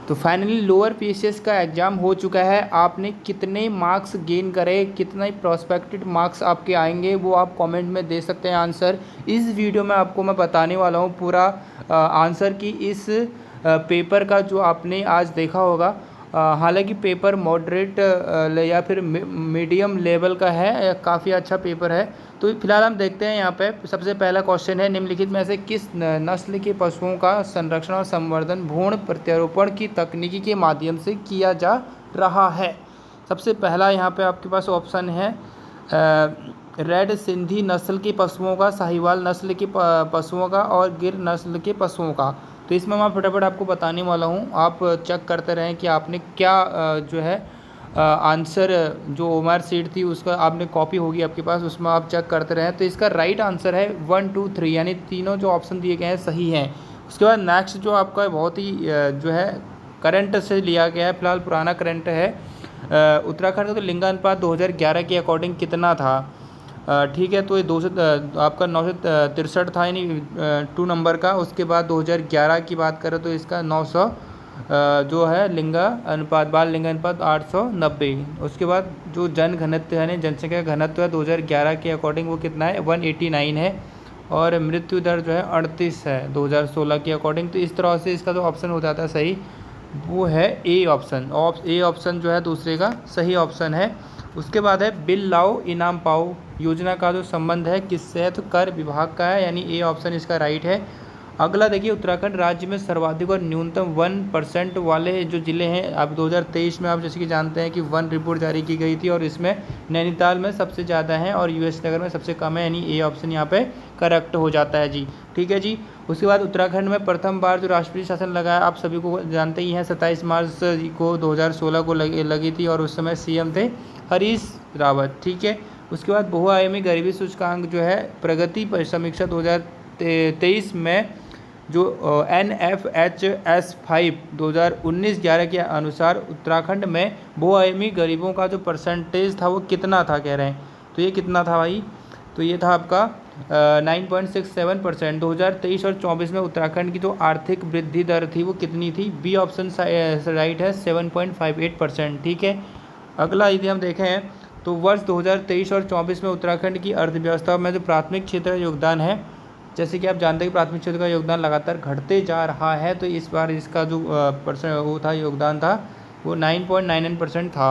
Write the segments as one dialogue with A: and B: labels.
A: तो finally lower PCS का exam हो चुका है। आपने कितने मार्क्स गेन करे, कितने प्रोस्पेक्टेड मार्क्स आपके आएंगे, वो आप कमेंट में दे सकते हैं आंसर। इस वीडियो में आपको मैं बताने वाला हूँ पूरा आंसर कि इस पेपर का जो आपने आज देखा होगा, हालांकि पेपर मॉडरेट या फिर मीडियम लेवल का है, काफ़ी अच्छा पेपर है। तो फिलहाल हम देखते हैं यहाँ पे सबसे पहला क्वेश्चन है, निम्नलिखित में से किस नस्ल के पशुओं का संरक्षण और संवर्धन भ्रूण प्रत्यारोपण की तकनीकी के माध्यम से किया जा रहा है। सबसे पहला यहाँ पे आपके पास ऑप्शन है रेड सिंधी नस्ल के पशुओं का, साहिवाल नस्ल के पशुओं का और गिर नस्ल के पशुओं का। तो इसमें मैं फटाफट आपको बताने वाला हूँ, आप चेक करते रहें कि आपने क्या जो है आंसर, जो ओएमआर शीट थी उसका आपने कॉपी होगी आपके पास, उसमें आप चेक करते रहें। तो इसका राइट आंसर है 1 2 3, यानी तीनों जो ऑप्शन दिए गए हैं सही हैं। उसके बाद नेक्स्ट जो आपका बहुत ही जो है करंट से लिया गया है, फिलहाल पुराना करंट है। उत्तराखंड का तो लिंगानुपात 2011 के अकॉर्डिंग कितना था? ठीक है, तो ये आपका 963 था, यानी 2 नंबर का। उसके बाद 2011 की बात करें तो इसका 900 जो है लिंगा अनुपात, बाल लिंगा अनुपात 890। उसके बाद जो जन घनत्व है, जनसंख्या घनत्व है 2011 के अकॉर्डिंग वो कितना है? 189 है। और मृत्यु दर जो है 38 है 2016 के अकॉर्डिंग। तो इस तरह से इसका जो ऑप्शन हो जाता है सही, वो है ए ऑप्शन। ए ऑप्शन जो है दूसरे का सही ऑप्शन है। उसके बाद है बिल लाओ इनाम पाओ योजना का जो संबंध है किससे है? तो कर विभाग का है, यानी ए ऑप्शन इसका राइट है। अगला देखिए, उत्तराखंड राज्य में सर्वाधिक और न्यूनतम 1% वाले जो ज़िले हैं, अब 2023 में आप जैसे कि जानते हैं कि 1 रिपोर्ट जारी की गई थी, और इसमें नैनीताल में सबसे ज़्यादा है और यूएस नगर में सबसे कम है, यानी ए ऑप्शन यहाँ पे करेक्ट हो जाता है जी। ठीक है जी। उसके बाद उत्तराखंड में प्रथम बार जो राष्ट्रीय शासन लगा है, आप सभी को जानते ही हैं, 27 मार्च को 2016 को लगी थी, और उस समय सीएम थे हरीश रावत। ठीक है। उसके बाद बहुआयामी गरीबी सूचकांक जो है प्रगति समीक्षा 2023 में जो NFHS 5 2019-11 के अनुसार उत्तराखंड में बहुआयामी गरीबों का जो परसेंटेज था वो कितना था कह रहे हैं। तो ये कितना था भाई? तो ये था आपका 9.67%। 2023 और 24 में उत्तराखंड की जो आर्थिक वृद्धि दर थी वो कितनी थी? बी ऑप्शन राइट है, 7.58%। ठीक है। अगला यदि हम देखें तो वर्ष 2023 और 24 में उत्तराखंड की अर्थव्यवस्था में जो प्राथमिक क्षेत्र का योगदान है, जैसे कि आप जानते हैं कि प्राथमिक क्षेत्र का योगदान लगातार घटते जा रहा है, तो इस बार इसका जो वो था योगदान था वो 9.99% था।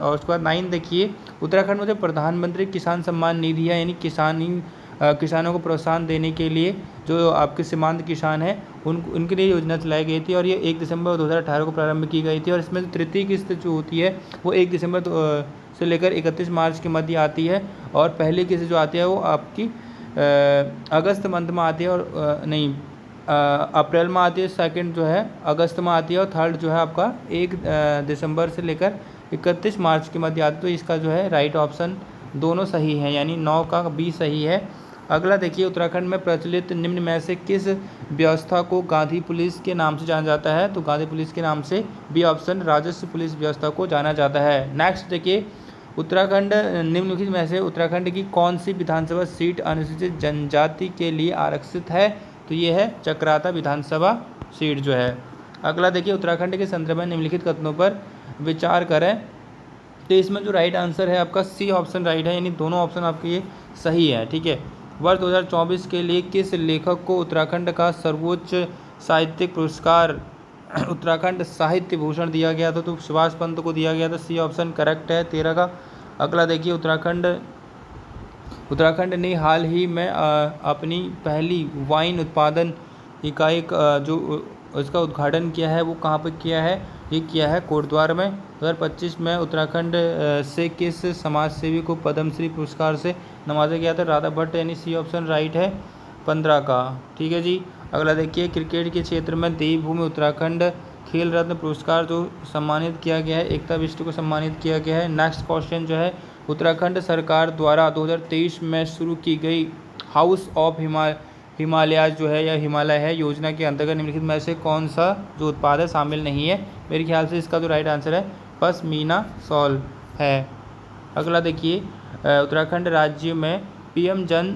A: और उसके बाद 9 देखिए, उत्तराखंड में जो प्रधानमंत्री किसान सम्मान निधि है, यानी किसानों को प्रोत्साहन देने के लिए जो आपके सीमांत किसान हैं उनके लिए योजना चलाई गई थी, और ये 1 दिसंबर 2018 को प्रारंभ की गई थी। और इसमें तृतीय किस्त जो होती है वो 1 दिसंबर से लेकर 31 मार्च के मध्य आती है, और पहली किस्त जो आती है वो आपकी अगस्त मंथ में आती है, और नहीं अप्रैल में आती है, सेकंड जो है अगस्त में आती है, और थर्ड जो है आपका 1 दिसंबर से लेकर 31 मार्च के मध्य आती है। तो इसका जो है राइट ऑप्शन दोनों सही है, यानी 9 का बी सही है। अगला देखिए, उत्तराखंड में प्रचलित निम्न में से किस व्यवस्था को गांधी पुलिस के नाम से जाना जाता है? तो गांधी पुलिस के नाम से बी ऑप्शन राजस्व पुलिस व्यवस्था को जाना जाता है। नेक्स्ट देखिए, उत्तराखंड निम्नलिखित में से उत्तराखंड की कौन सी विधानसभा सीट अनुसूचित जनजाति के लिए आरक्षित है? तो ये है चक्राता विधानसभा सीट जो है। अगला देखिए, उत्तराखंड के संदर्भ में निम्नलिखित कथनों पर विचार करें। तो इसमें जो राइट आंसर है आपका सी ऑप्शन राइट है, यानी दोनों ऑप्शन आपके ये सही है। ठीक है। वर्ष 2024 के लिए किस लेखक को उत्तराखंड का सर्वोच्च साहित्यिक पुरस्कार उत्तराखंड साहित्य भूषण दिया गया था? तो सुभाष पंत को दिया गया था, सी ऑप्शन करेक्ट है 13 का। अगला देखिए, उत्तराखंड ने हाल ही में अपनी पहली वाइन उत्पादन इकाई जो इसका उद्घाटन किया है वो कहाँ पर किया है? ये किया है कोटद्वार में। 2025 में उत्तराखंड से किस समाजसेवी को पद्मश्री पुरस्कार से नवाजा गया था? राधा भट्ट, यानी सी ऑप्शन राइट है 15 का। ठीक है जी। अगला देखिए, क्रिकेट के क्षेत्र में देवभूमि उत्तराखंड खेल रत्न पुरस्कार जो सम्मानित किया गया है, एकता बिष्ट को सम्मानित किया गया है। नेक्स्ट क्वेश्चन जो है, उत्तराखंड सरकार द्वारा 2023 में शुरू की गई हाउस ऑफ हिमालयाज जो है या हिमालय है योजना के अंतर्गत निम्नलिखित में से कौन सा जो उत्पाद है शामिल नहीं है? मेरे ख्याल से इसका जो राइट आंसर है पश्मीना शॉल है। अगला देखिए, उत्तराखंड राज्य में पीएम जन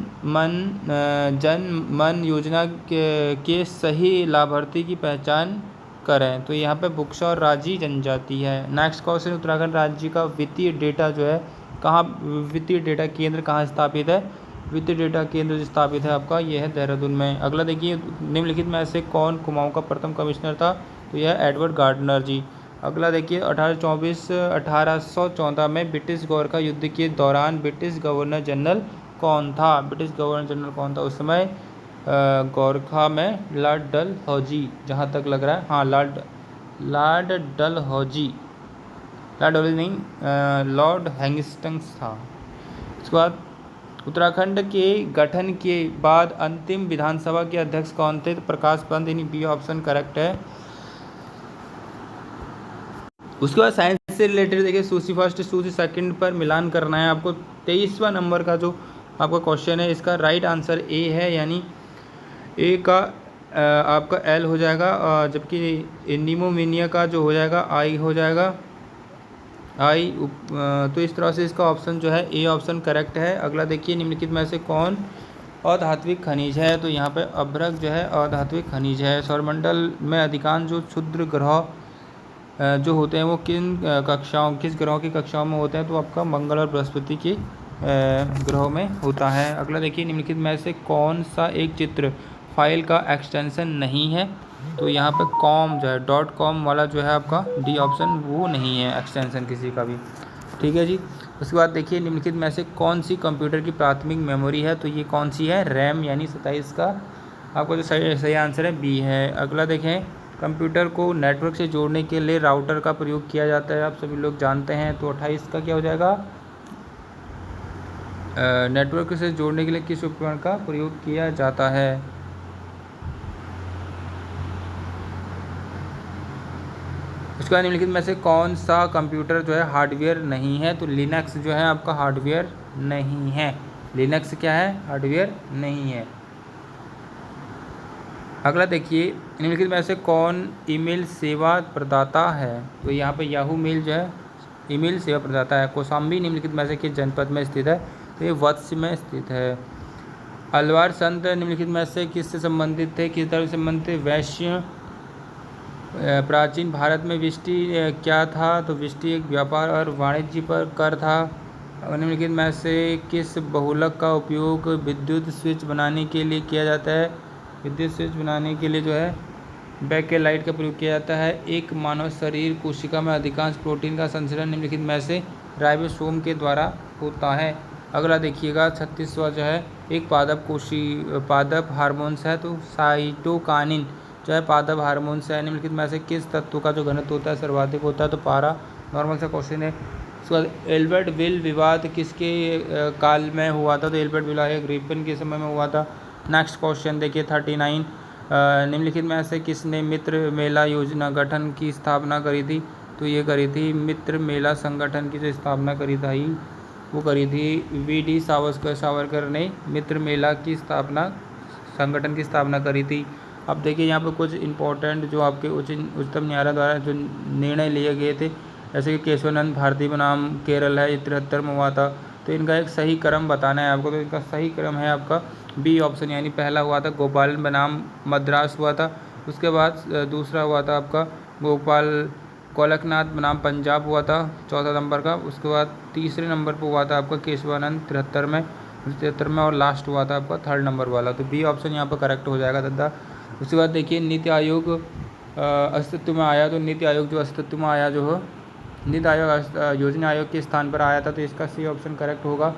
A: मन योजना के सही लाभार्थी की पहचान करें। तो यहाँ पे बुक्सा और राजी जनजाति है। नेक्स्ट क्वेश्चन, उत्तराखंड राज्य का वित्तीय डेटा जो है कहाँ, वित्तीय डेटा केंद्र कहाँ स्थापित है? वित्तीय डेटा केंद्र जो स्थापित है आपका ये है देहरादून में। अगला देखिए, निम्नलिखित में से कौन कुमाऊं का प्रथम कमिश्नर था? तो यह एडवर्ड गार्डनर जी। अगला देखिए, 1814 में ब्रिटिश गोरखा युद्ध के दौरान ब्रिटिश गवर्नर जनरल कौन था? ब्रिटिश गवर्नर जनरल कौन था उस समय? गोरखा में लॉर्ड डलहौजी, जहाँ तक लग रहा है। हाँ, लॉर्ड डलहौजी नहीं, लॉर्ड हैंगिस्टंग्स था। उसके बाद उत्तराखंड के गठन के बाद अंतिम विधानसभा के अध्यक्ष कौन थे? तो प्रकाश पंत, यानी बी ऑप्शन करेक्ट है। उसके बाद साइंस से रिलेटेड देखिए, सूची फर्स्ट सूची सेकंड पर मिलान करना है आपको। 23वां नंबर का जो आपका क्वेश्चन है, इसका राइट आंसर ए है, यानी ए का आपका एल हो जाएगा, जबकि निमोनिया का जो हो जाएगा आई हो जाएगा, आई। तो इस तरह से इसका ऑप्शन जो है ए ऑप्शन करेक्ट है। अगला देखिए, निम्नलिखित में से कौन अधात्विक खनिज है? तो यहाँ पे अभ्रक जो है अधात्विक खनिज है। सौरमंडल में अधिकांश जो क्षुद्र ग्रह जो होते हैं वो किस ग्रहों की कक्षाओं में होते हैं? तो आपका मंगल और बृहस्पति के ग्रहों में होता है। अगला देखिए, निम्नलिखित में से कौन सा एक चित्र फाइल का एक्सटेंशन नहीं है? तो यहाँ पे कॉम जो है .com वाला जो है आपका डी ऑप्शन, वो नहीं है एक्सटेंशन किसी का भी। ठीक है जी। उसके बाद देखिए, निम्नलिखित में से कौन सी कंप्यूटर की प्राथमिक मेमोरी है? तो ये कौन सी है? रैम, यानी 27 का आपका जो सही आंसर है बी है। अगला देखें, कंप्यूटर को नेटवर्क से जोड़ने के लिए राउटर का प्रयोग किया जाता है, आप सभी लोग जानते हैं। तो 28 का क्या हो जाएगा? नेटवर्क से जोड़ने के लिए किस उपकरण का प्रयोग किया जाता है? उसके बाद निम्नलिखित में से कौन सा कंप्यूटर जो है हार्डवेयर नहीं है? तो लिनक्स जो है आपका हार्डवेयर नहीं है। लिनक्स क्या है? हार्डवेयर नहीं है। अगला देखिए, निम्नलिखित में से कौन ईमेल सेवा प्रदाता है? तो यहाँ पे याहू मेल जो है ईमेल सेवा प्रदाता है। कौशाम्बी निम्नलिखित में से किस जनपद में स्थित है? तो ये वत्स में स्थित है। अलवार संत निम्नलिखित में से किससे संबंधित थे? किस धर्म से संबंधित थे? वैश्य। प्राचीन भारत में विष्टि क्या था? तो विष्टि एक व्यापार और वाणिज्य पर कर था। निम्नलिखित में से किस बहुलक का उपयोग विद्युत स्विच बनाने के लिए किया जाता है? विद्युत स्विच बनाने के लिए जो है बैकेलाइट का प्रयोग किया जाता है। एक मानव शरीर कोशिका में अधिकांश प्रोटीन का संचरण निम्नलिखित में से राइबोसोम के द्वारा होता है। अगला देखिएगा, 36वां जो है एक पादप हार्मोन्स है। तो साइटोकानिन जो है पादप हार्मोन्स है। निम्नलिखित में से किस तत्व का जो घनत्व होता है सर्वाधिक होता है? तो पारा। नॉर्मल सा क्वेश्चन है। उसके बाद एल्बर्ट विल विवाद किसके काल में हुआ था? तो एल्बर्ट विल ग्रिफिन के समय में हुआ था। नेक्स्ट क्वेश्चन देखिए, 39, निम्नलिखित में से किसने मित्र मेला योजना गठन की स्थापना करी थी? तो ये करी थी मित्र मेला संगठन की जो स्थापना करी थी वो करी थी वी.डी. सावरकर ने मित्र मेला की स्थापना संगठन की स्थापना करी थी। अब देखिए, यहाँ पर कुछ इंपॉर्टेंट जो आपके उच्चतम न्यायालय द्वारा जो निर्णय लिए गए थे, जैसे कि केशवानंद भारती बनाम केरल है, 73 में हुआ था। तो इनका एक सही क्रम बताना है आपको। तो इनका सही क्रम है आपका बी ऑप्शन, यानी पहला हुआ था गोपालन बनाम मद्रास हुआ था। उसके बाद दूसरा हुआ था आपका गोलकनाथ बनाम पंजाब हुआ था 14 नंबर का। उसके बाद तीसरे नंबर पर हुआ था आपका केशवानंद 73 में, और लास्ट हुआ था आपका 3rd नंबर वाला। तो बी ऑप्शन यहाँ पर करेक्ट हो जाएगा दादा। उसके बाद देखिए, नीति आयोग अस्तित्व में आया। तो नीति आयोग जो अस्तित्व में आया जो हो, नीति आयोग योजना आयोग के स्थान पर आया था। तो इसका सी ऑप्शन करेक्ट होगा।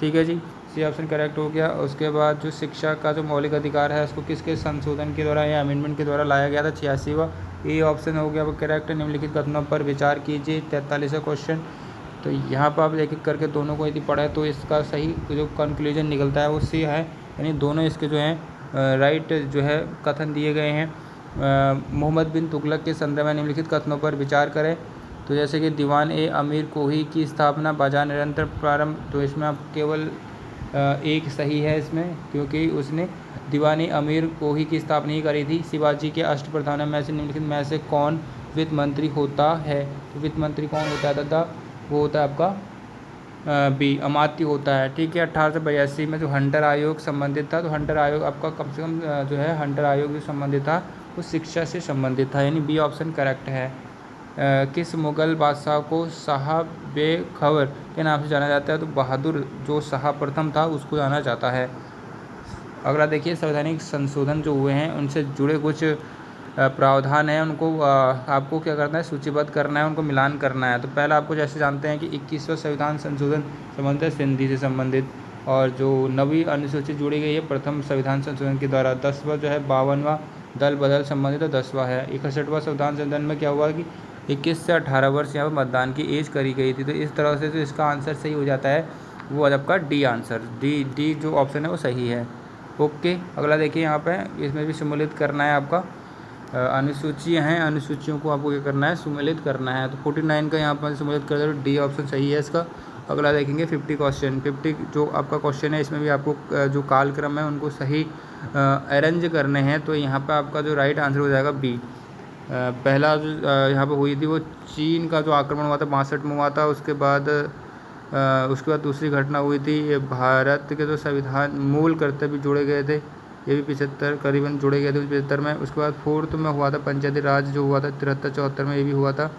A: ठीक है जी, सी ऑप्शन करेक्ट हो गया। उसके बाद जो शिक्षा का जो मौलिक अधिकार है उसको किसके संशोधन के द्वारा या अमेंडमेंट के द्वारा लाया गया था? 86वां। ए ऑप्शन हो गया वो करेक्ट। निम्नलिखित कथनों पर विचार कीजिए। 43वां क्वेश्चन। तो यहाँ पर आप एक एक करके दोनों को यदि पढ़े तो इसका सही जो कंक्लूजन निकलता है वो सी है, यानी दोनों इसके जो हैं राइट जो है कथन दिए गए हैं। मोहम्मद बिन तुगलक के संदर्भ में निम्नलिखित कथनों पर विचार करें। तो जैसे कि दीवान ए अमीर कोही की स्थापना बाजार निरंतर प्रारंभ, तो इसमें आप केवल एक सही है इसमें, क्योंकि उसने दीवान ए अमीर कोही की स्थापना ही करी थी। शिवाजी के अष्टप्रधानों में से निम्नलिखित में से कौन वित्त मंत्री होता है? तो वित्त मंत्री कौन होता है दादा? वो होता है आपका बी अमात्य होता है। ठीक है। 1882 में जो हंटर आयोग संबंधित था, तो हंटर आयोग आपका कम से कम जो है हंटर आयोग जो संबंधित था वो शिक्षा से संबंधित था, यानी बी ऑप्शन करेक्ट है। किस मुग़ल बादशाह को शाह-बे-खबर के नाम से जाना जाता है? तो बहादुर जो शाह प्रथम था उसको जाना जाता है। अगला देखिए, संवैधानिक संशोधन जो हुए हैं उनसे जुड़े कुछ प्रावधान हैं, उनको आपको क्या करना है, सूचीबद्ध करना है, उनको मिलान करना है। तो पहला आपको जैसे जानते हैं कि 21वां संविधान संशोधन संबंधित है सिंधी से संबंधित, और जो नवी अनुसूची जोड़ी गई है प्रथम संविधान संशोधन के द्वारा। 10वां जो है 52वां दल बदल संबंधित, तो 10वां है। 61वां संविधान संशोधन में क्या हुआ कि 21 से 18 वर्ष यहाँ पर मतदान की एज करी गई थी। तो इस तरह से जो इसका आंसर सही हो जाता है वो आपका डी आंसर, डी जो ऑप्शन है वो सही है। ओके, अगला देखिए, यहाँ पे इसमें भी सम्मिलित करना है आपका अनुसूचियाँ हैं, अनुसूचियों को आपको क्या करना है, सम्मिलित करना है। तो 49 का यहाँ पर सम्मिलित कर दो, डी ऑप्शन सही है इसका। अगला देखेंगे 50 क्वेश्चन। 50 जो आपका क्वेश्चन है इसमें भी आपको जो कालक्रम है उनको सही अरेंज करने हैं। तो यहाँ पर आपका जो राइट आंसर हो जाएगा बी। पहला जो यहाँ पर हुई थी वो चीन का जो आक्रमण हुआ था 62 में हुआ था। उसके बाद दूसरी घटना हुई थी भारत के जो संविधान मूल कर्तव्य जोड़े गए थे, ये भी 75 करीबन जोड़े गए थे 75 में। उसके बाद 4th में हुआ था पंचायती राज जो हुआ था 73-74 में, ये भी हुआ था।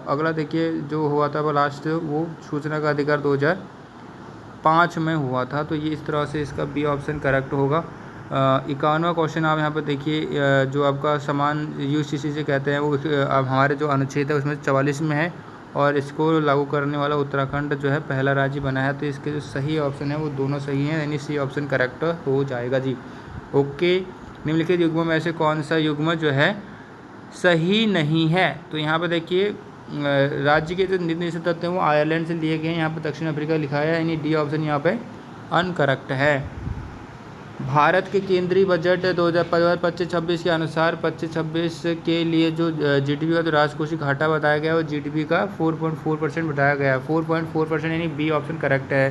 A: अगला देखिए जो हुआ था वो लास्ट, वो सूचना का अधिकार 2005 में हुआ था। तो ये इस तरह से इसका बी ऑप्शन करेक्ट होगा। 51वां क्वेश्चन आप यहाँ पर देखिए, जो आपका समान यूसीसी से कहते हैं वो अब हमारे जो अनुच्छेद है उसमें 44 में है, और इसको लागू करने वाला उत्तराखंड जो है पहला राज्य बना है। तो इसके जो सही ऑप्शन है वो दोनों सही हैं, यानी सी ऑप्शन करेक्ट हो जाएगा जी। ओके, निम्नलिखित युग्मों में से कौन सा युग्म जो है सही नहीं है? तो यहाँ पर देखिए राज्य के जो निर्देश तत्व हैं वो आयरलैंड से लिए गए हैं, यहाँ पर दक्षिण अफ्रीका लिखा है, यानी डी ऑप्शन यहाँ पे अनकरेक्ट है। भारत के केंद्रीय बजट 2025-26 के अनुसार 25-26 के लिए जो जीडीपी का जो राजकोषीय घाटा बताया गया है वो जीडीपी का 4.4% बताया गया है। 4.4% यानी बी ऑप्शन करेक्ट है।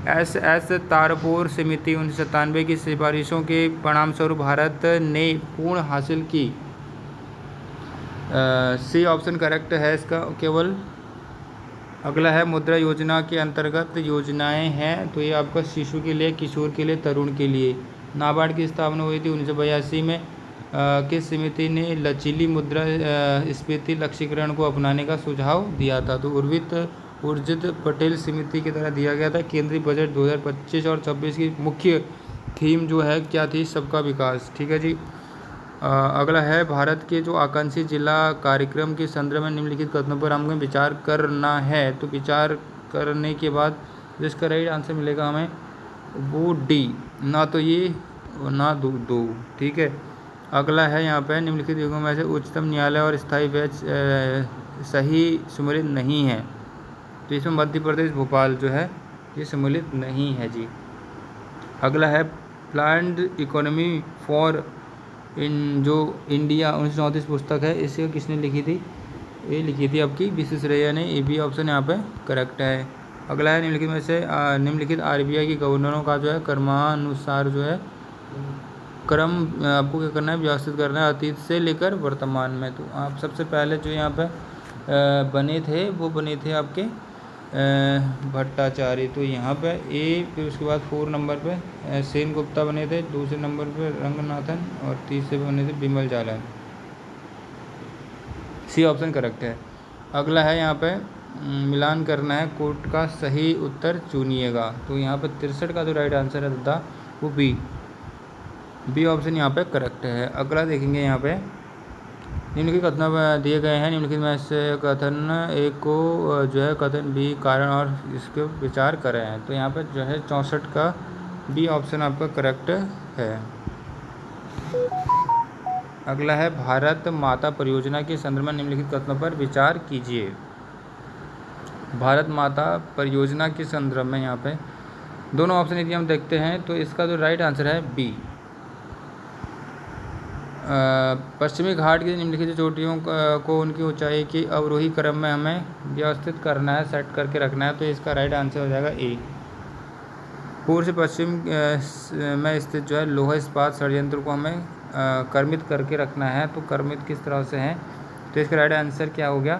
A: एस तारपोर समिति 1997 की सिफारिशों के परिणामस्वरूप भारत ने पूर्ण हासिल की, सी ऑप्शन करेक्ट है इसका केवल। अगला है मुद्रा योजना के अंतर्गत योजनाएं हैं, तो ये आपका शिशु के लिए, किशोर के लिए, तरुण के लिए। नाबार्ड की स्थापना हुई थी 1982 में। किस समिति ने लचीली मुद्रा स्फीति लक्ष्यीकरण को अपनाने का सुझाव दिया था? तो उर्जित पटेल समिति के द्वारा दिया गया था। केंद्रीय बजट 2025 और 26 की मुख्य थीम जो है क्या थी? सबका विकास। ठीक है जी। अगला है भारत के जो आकांक्षी जिला कार्यक्रम के संदर्भ में निम्नलिखित कथनों पर हमें विचार करना है। तो विचार करने के बाद जिसका राइट आंसर मिलेगा हमें वो डी, ना तो ये ना दो। ठीक है। अगला है यहाँ पे निम्नलिखित युगों में से उच्चतम न्यायालय और स्थायी बेंच सही सम्मिलित नहीं है। तो इसमें मध्य प्रदेश भोपाल जो है ये सम्मिलित नहीं है जी। अगला है प्लान्ड इकोनॉमी फॉर जो इंडिया 1934 पुस्तक है, इसे किसने लिखी थी? ये लिखी थी आपकी विश्वेश्वरैया ने। ए बी ऑप्शन यहाँ पे करेक्ट है। अगला है निम्नलिखित में से निम्नलिखित आरबीआई के गवर्नरों का जो है क्रमानुसार जो है क्रम आपको क्या करना है, व्यवस्थित करना है अतीत से लेकर वर्तमान में। तो आप सबसे पहले जो यहाँ पे बने थे वो बने थे आपके भट्टाचार्य। तो यहाँ पे ए, फिर उसके बाद 4 नंबर पे सेन गुप्ता बने थे, दूसरे नंबर पे रंगनाथन, और तीसरे पे बने थे बिमल जालन। सी ऑप्शन करेक्ट है। अगला है यहाँ पे मिलान करना है, कोर्ट का सही उत्तर चुनिएगा। तो यहाँ पे 63 का जो राइट आंसर है दादा वो बी ऑप्शन यहाँ पे करेक्ट है। अगला देखेंगे यहाँ पे निम्नलिखित कथन दिए गए हैं, निम्नलिखित में से कथन एक को जो है कथन बी कारण और इसके विचार करें हैं। तो यहाँ पे जो है 64 का बी ऑप्शन आपका करेक्ट है। अगला है भारत माता परियोजना के संदर्भ में निम्नलिखित कथनों पर विचार कीजिए। भारत माता परियोजना के संदर्भ में यहाँ पे दोनों ऑप्शन यदि हम देखते हैं तो इसका जो राइट आंसर है बी। पश्चिमी घाट की निम्नलिखित चोटियों को उनकी ऊंचाई की अवरोही क्रम में हमें व्यवस्थित करना है, सेट करके रखना है। तो इसका राइट आंसर हो जाएगा ए। पूर्व से पश्चिम में स्थित जो है लोहा इस्पात षड्यंत्र को हमें क्रमित करके रखना है। तो क्रमित किस तरह से है? तो इसका राइट आंसर क्या हो गया?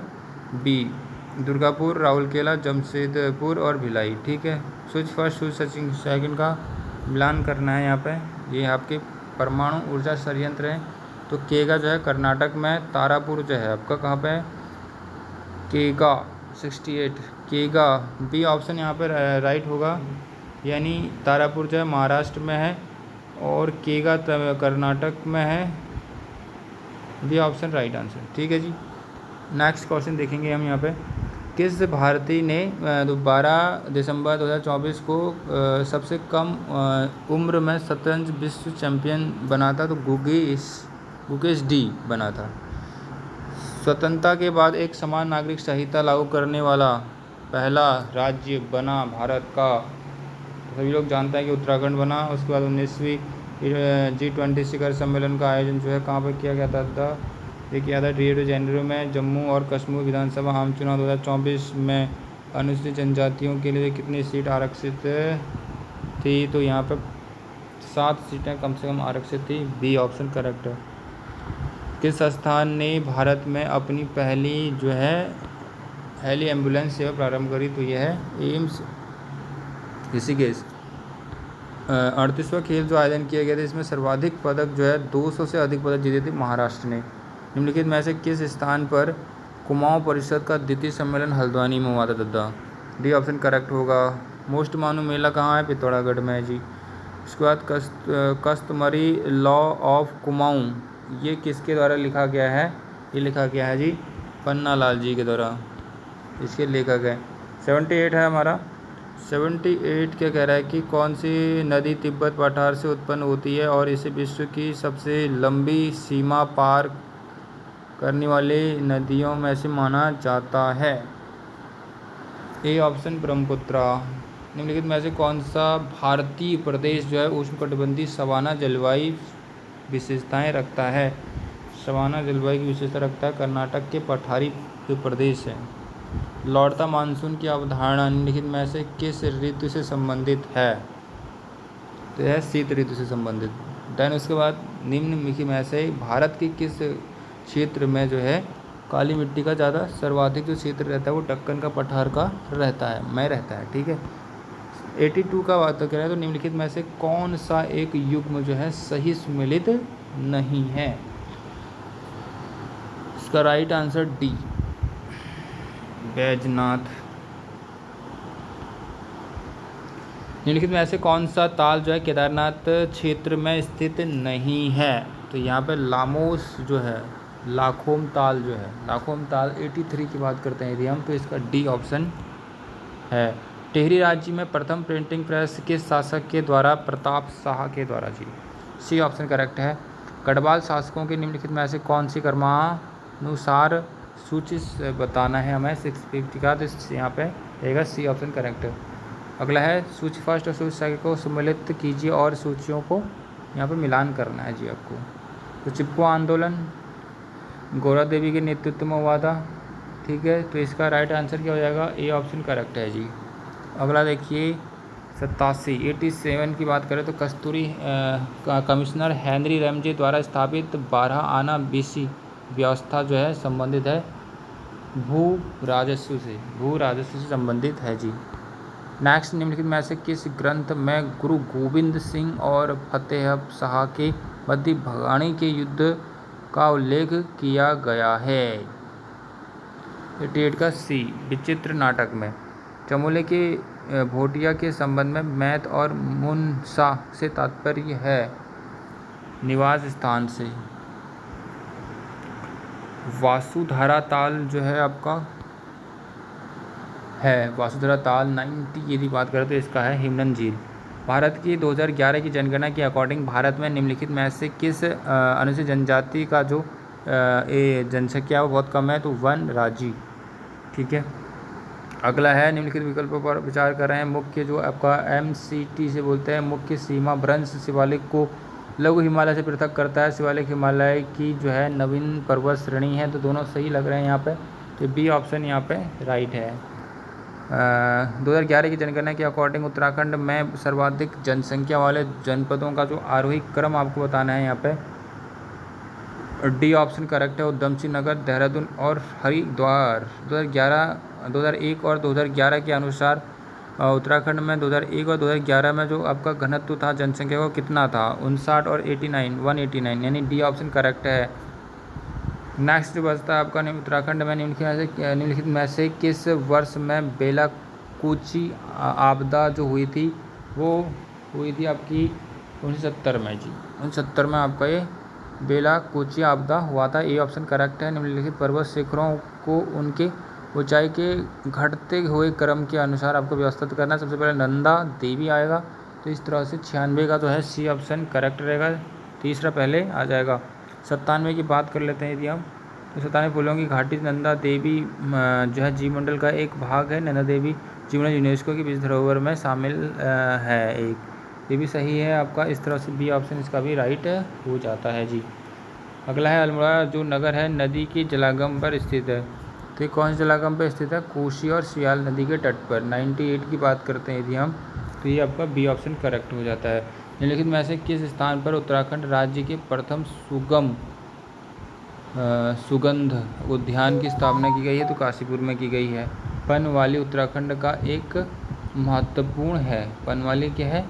A: बी। दुर्गापुर, राउरकेला, जमशेदपुर और भिलाई। ठीक है। स्विच फर्स्ट स्विच सेकंड का मिलान करना है यहाँ पे। ये आपके परमाणु ऊर्जा संयंत्र हैं तो केगा जो है कर्नाटक में, तारापुर जो है आपका कहाँ पे है, केगा 68, केगा बी ऑप्शन यहाँ पर राइट होगा, यानी तारापुर जो है महाराष्ट्र में है और केगा कर्नाटक में है, बी ऑप्शन राइट आंसर। ठीक है जी। नेक्स्ट क्वेश्चन देखेंगे हम यहाँ पे, किस भारतीय ने 12 दिसंबर 2024 को सबसे कम उम्र में शतरंज विश्व चैंपियन बना था? तो गुकेश डी बना था। स्वतंत्रता के बाद एक समान नागरिक संहिता लागू करने वाला पहला राज्य बना भारत का? सभी लोग जानते हैं कि उत्तराखंड बना। उसके बाद 19वीं G20 शिखर सम्मेलन का आयोजन जो है कहाँ पर किया गया था? ये किया था रियो डी जेनेरो में। जम्मू और कश्मीर विधानसभा आम चुनाव 2024 में अनुसूचित जनजातियों के लिए कितनी सीट आरक्षित थी? तो यहाँ पर 7 सीटें कम से कम आरक्षित थी, बी ऑप्शन करेक्ट है। किस संस्थान ने भारत में अपनी पहली जो है हेली एम्बुलेंस सेवा प्रारंभ करी? तो यह है एम्स ऋषिकेश। 38वां खेल जो आयोजन किया गया था, इसमें सर्वाधिक पदक जो है 200 से अधिक पदक जीते थे महाराष्ट्र ने। निम्नलिखित में से किस स्थान पर कुमाऊं परिषद का द्वितीय सम्मेलन हल्द्वानी में हुआ था? डी ऑप्शन करेक्ट होगा। मोस्ट मानू मेला कहाँ है? पिथौरागढ़ में है जी। उसके बाद कस्टमरी लॉ ऑफ कुमाऊं, ये किसके द्वारा लिखा गया है? ये लिखा गया है जी पन्नालाल जी के द्वारा, इसके लेखक है। 78 है हमारा। 78 क्या कह रहा है कि कौन सी नदी तिब्बत पठार से उत्पन्न होती है और इसे विश्व की सबसे लंबी सीमा पार करने वाली नदियों में से माना जाता है? A option Brahmaputra. निम्नलिखित में से कौन सा भारतीय प्रदेश जो है उष्णकटिबंधीय सवाना जलवायु विशेषताएं रखता है? सवाना जलवायु की विशेषता रखता है कर्नाटक के पठारी प्रदेश है। लौटता मानसून की अवधारणा निम्नलिखित में से किस ऋतु से संबंधित है? तो यह शीत ऋतु से संबंधित। देन उसके बाद निम्नलिखित में से भारत के किस क्षेत्र में जो है काली मिट्टी का ज़्यादा सर्वाधिक जो क्षेत्र रहता है वो दक्कन का पठार का रहता है। ठीक है। 82 का बात करें तो निम्नलिखित में से कौन सा एक युग्म जो है सही सुमेलित नहीं है? इसका राइट आंसर डी बैजनाथ। निम्नलिखित में ऐसे कौन सा ताल जो है केदारनाथ क्षेत्र में स्थित नहीं है? तो यहाँ पे लामोस जो है लाखोम ताल जो है, लाखोम ताल 83 की बात करते हैं यदि हम, तो इसका डी ऑप्शन है। टिहरी राज्य में प्रथम प्रिंटिंग प्रेस किस शासक के द्वारा? प्रताप शाह के द्वारा जी, सी ऑप्शन करेक्ट है। गढ़वाल शासकों के निम्नलिखित में ऐसे कौन सी क्रमानुसार सूची बताना है हमें 650 का? तो यहाँ पे रहेगा सी ऑप्शन करेक्ट है। अगला है सूची फर्स्ट और सूची सेकंड को सम्मिलित कीजिए और सूचियों को यहाँ पे मिलान करना है जी आपको। तो चिपको आंदोलन गौरा देवी के नेतृत्व में हुआ था। ठीक है, तो इसका राइट आंसर क्या हो जाएगा? ए ऑप्शन करेक्ट है जी। अगला देखिए 87 की बात करें तो कस्तूरी कमिश्नर हेनरी रैमजे द्वारा स्थापित 12 आना बीसी व्यवस्था जो है संबंधित है भू राजस्व से संबंधित है जी। नेक्स्ट निम्नलिखित में से किस ग्रंथ में गुरु गोविंद सिंह और फतेह शाह के मध्य भगाणी के युद्ध का उल्लेख किया गया है? 88 का सी विचित्र नाटक में। चमोले के भोटिया के संबंध में मैथ और मुनसा से तात्पर्य है निवास स्थान से। वासुधारा ताल जो है आपका है वासुधारा ताल 90 यदि बात करें तो इसका है हिमनन झील। भारत की 2011 की जनगणना के अकॉर्डिंग भारत में निम्नलिखित में से किस अनुसूचित जनजाति का जो जनसंख्या वो बहुत कम है? तो वन राज्य। ठीक है। अगला है निम्नलिखित विकल्पों पर विचार कर रहे हैं। मुख्य जो आपका MCT से बोलते हैं मुख्य सीमा भ्रंश शिवालिक को लघु हिमालय से पृथक करता है। शिवालिक हिमालय की जो है नवीन पर्वत श्रेणी है। तो दोनों सही लग रहे हैं यहाँ पे, तो बी ऑप्शन यहाँ पे राइट है। 2011 की जनगणना के अकॉर्डिंग उत्तराखंड में सर्वाधिक जनसंख्या वाले जनपदों का जो आरोही क्रम आपको बताना है यहाँ पे। डी ऑप्शन करेक्ट है। उधम सिंह नगर, देहरादून और हरिद्वार 2001 और 2011 के अनुसार उत्तराखंड में 2001 और 2011 में जो आपका घनत्व था जनसंख्या का कितना था, 59 और 189, यानी डी ऑप्शन करेक्ट है। नेक्स्ट बचता है आपका उत्तराखंड में निम्नलिखित में से किस वर्ष में बेलाकूची आपदा जो हुई थी वो हुई थी आपकी 1970 में जी। 1970 में आपका ये बेलाकूची आपदा हुआ था, ए ऑप्शन करेक्ट है। निम्नलिखित पर्वत शिखरों को उनके ऊंचाई के घटते हुए क्रम के अनुसार आपको व्यवस्थित करना है। सबसे पहले नंदा देवी आएगा, तो इस तरह से 96 का तो है सी ऑप्शन करेक्ट रहेगा, तीसरा पहले आ जाएगा। 97 की बात कर लेते हैं यदि हम, तो 97 फूलों की घाटी नंदा देवी जो है जीव मंडल का एक भाग है। नंदा देवी जीव मंडल यूनेस्को की विश्व धरोहर में शामिल है एक, ये भी सही है आपका। इस तरह से बी ऑप्शन इसका भी राइट हो जाता है जी। अगला है अल्मोड़ा जो नगर है नदी के जलागम पर स्थित है, तो कौन से जलागम पर स्थित है, कोसी और सियाल नदी के तट पर। 98 की बात करते हैं यदि हम, तो ये आपका बी ऑप्शन करेक्ट हो जाता है। निम्नलिखित में से किस स्थान पर उत्तराखंड राज्य के प्रथम सुगंध उद्यान की स्थापना की गई है, तो काशीपुर में की गई है। पनवाली उत्तराखंड का एक महत्वपूर्ण है, पनवाली क्या है,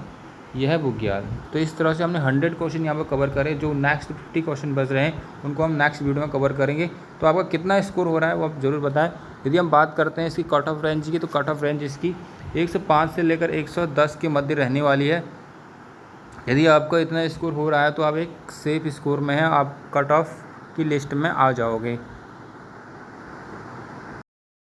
A: यह है बुग्याल। तो इस तरह से हमने 100 क्वेश्चन यहाँ पर कवर करे। जो नेक्स्ट 50 क्वेश्चन बच रहे हैं उनको हम नेक्स्ट वीडियो में कवर करेंगे। तो आपका कितना स्कोर हो रहा है वो आप ज़रूर बताएं। यदि हम बात करते हैं इसकी कट ऑफ रेंज की, तो कट ऑफ रेंज इसकी 105 से लेकर 110 के मध्य रहने वाली है। यदि आपका इतना स्कोर हो रहा है तो आप एक सेफ स्कोर में है, आप कट ऑफ की लिस्ट में आ जाओगे।